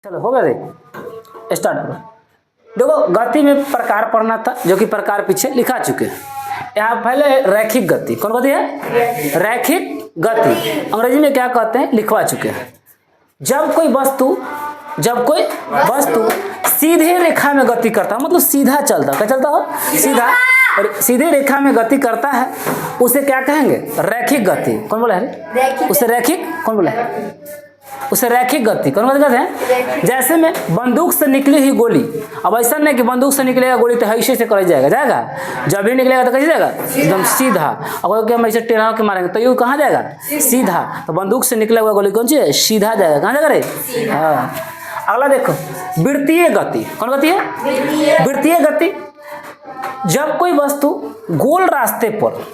चलो हो गया रे, स्टार्ट करो। देखो गति में प्रकार पढ़ना था, जो कि प्रकार पीछे लिखा चुके हैं। यहाँ पहले रैखिक गति, कौन गति है? रैखिक गति। अंग्रेजी में क्या कहते हैं लिखवा चुके हैं। जब कोई वस्तु सीधे रेखा में गति करता है, मतलब सीधा चलता, क्या चलता हो? सीधा, और सीधे रेखा में गति करता है, उसे क्या कहेंगे? रैखिक गति। कौन बोला है? उसे रैखिक, कौन बोला है? उसे रैखिक गति। कौन कहते हैं? जैसे में बंदूक से निकली हुई गोली, अब ऐसा नहीं कि बंदूक से निकलेगा गोली तो ऐसे से कर जाएगा, जब भी निकलेगा तो कैसे जाएगा? एकदम सीधा। अब हम ऐसे टेढ़ा के मारेंगे तो ये कहाँ जाएगा? सीधा। तो बंदूक से निकला हुआ गोली कौन सी है? सीधा जाएगा। कहाँ जाएगा रे? हाँ। अगला देखो, वृत्तीय गति। कौन गति है? वृत्तीय गति। जब कोई वस्तु गोल रास्ते पर,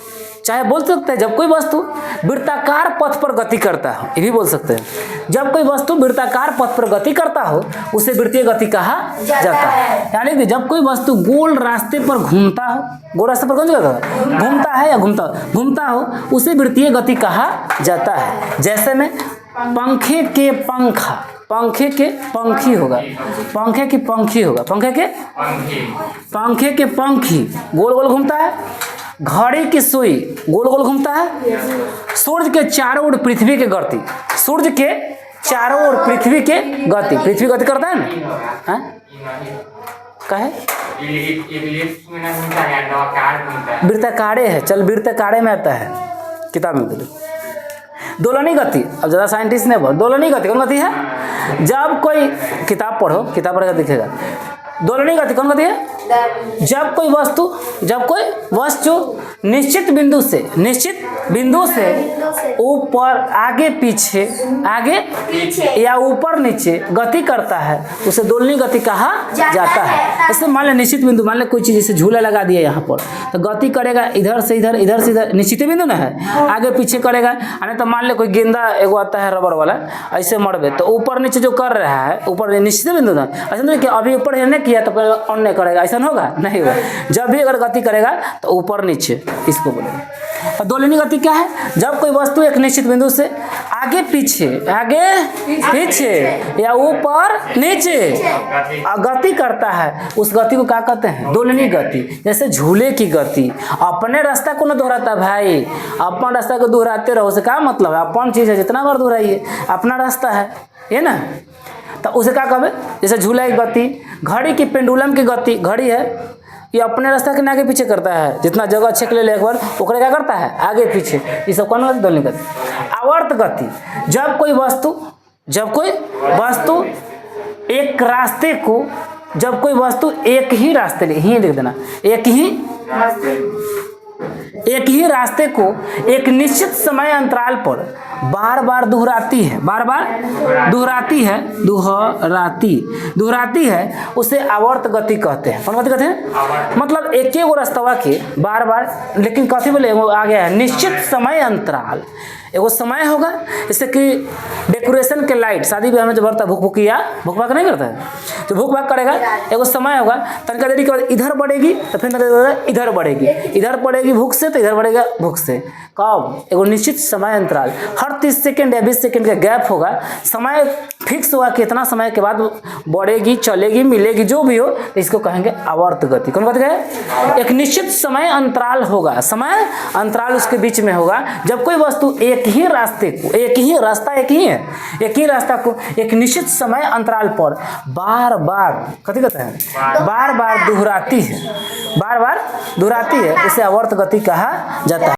चाहे बोल सकते हैं जब कोई वस्तु वृत्ताकार पथ पर गति करता हो, ये भी बोल सकते हैं। जब कोई वस्तु वृत्ताकार पथ पर गति करता हो उसे वृत्तीय गति कहा जाता है। यानी कि जब कोई वस्तु गोल रास्ते पर घूमता हो, गोल रास्ते पर कौन सा घूमता है या घूमता हो, उसे वृत्तीय गति कहा जाता है। जैसे में पंखे के पंखा, पंखे के पंखी होगा, पंखे की पंखी होगा, पंखे के पंखी गोल गोल घूमता है। घड़ी की सुई गोल गोल घूमता है। सूर्य के चारों ओर पृथ्वी के गति, सूर्य के चारों ओर पृथ्वी के गति, पृथ्वी गति करता है ना? कहे वृत्ताकारे है, चल वृत्ताकारे में आता है किताब में। दोलनी गति, अब ज्यादा साइंटिस्ट ने बोल, दोलनी गति कौन गति है? जब कोई किताब पढ़ो, किताब पढ़ेगा दिखेगा। दोलनी गति कौन गति है? जब कोई वस्तु निश्चित बिंदु से ऊपर आगे पीछे या ऊपर नीचे गति करता है, उसे दोलनी गति कहा जाता है। जैसे मान ले निश्चित बिंदु, मान ले कोई चीज जैसे झूला लगा दिया यहाँ पर, तो गति करेगा इधर से इधर, इधर से इधर, निश्चित बिंदु ना है, आगे पीछे करेगा। तो मान ले कोई गेंदा एगो आता है रबर वाला, ऐसे मरबे तो ऊपर नीचे जो कर रहा है, ऊपर निश्चित बिंदु ना, ऐसा नहीं कि अभी ऊपर नहीं किया तो अन्य करेगा, ऐसा होगा नहीं होगा। जब भी अगर गति करेगा तो ऊपर नीचे, इसको बोलेंगे। और दोलनी गति क्या है? जब कोई वस्तु एक निश्चित बिंदु से आगे पीछे या ऊपर नीचे गति करता है, उस गति को क्या कहते हैं? दोलनी गति। जैसे झूले की गति, अपने रास्ता को न दोहराता भाई, अपन रास्ता को दोहराते रहो, से क्या मतलब है? अपन चीज है, जितना बार दोहराइए, अपना रास्ता है ये ना, तो उसे क्या कहते? जैसे झूला की गति, घड़ी की पेंडुलम की गति, घड़ी है ये अपने रास्ता के आगे पीछे करता है, जितना जगह छेक ले एक बार ओकरे क्या करता है? आगे पीछे। ये सब कौन गति? दोलनी गति। आवर्त गति, जब कोई वस्तु एक रास्ते को, जब कोई वस्तु एक ही रास्ते ही लिख देना, एक ही रास्ते को एक निश्चित समय अंतराल पर बार बार दोहराती है, उसे आवर्त गति कहते हैं। कौन गति कहते हैं? मतलब एक ही वो रास्ता के बार बार, लेकिन कथी बोले आ गया है निश्चित समय अंतराल। एगो समय होगा, जैसे कि डेकोरेशन के लाइट शादी ब्याह में जो बढ़ता है, भुक भाग नहीं करता है, तो भुक भाग करेगा, एगो समय होगा, तनका देरी के बाद इधर बढ़ेगी तो फिर इधर बढ़ेगी, इधर बढ़ेगी भुक से तो इधर बढ़ेगा भुक से। कब? एगो निश्चित समय अंतराल, हर 30 सेकंड या 20 सेकंड का गैप होगा, समय फिक्स होगा कि इतना समय के बाद बढ़ेगी, चलेगी, मिलेगी, जो भी हो, तो इसको कहेंगे आवर्त गति। कौन गति है? एक निश्चित समय अंतराल होगा, समय अंतराल उसके बीच में होगा, जब कोई वस्तु एक ही रास्ता को एक निश्चित समय अंतराल पर बार बार कथी कहते हैं? बार बार दोहराती है, उसे आवर्त गति कहा जाता है।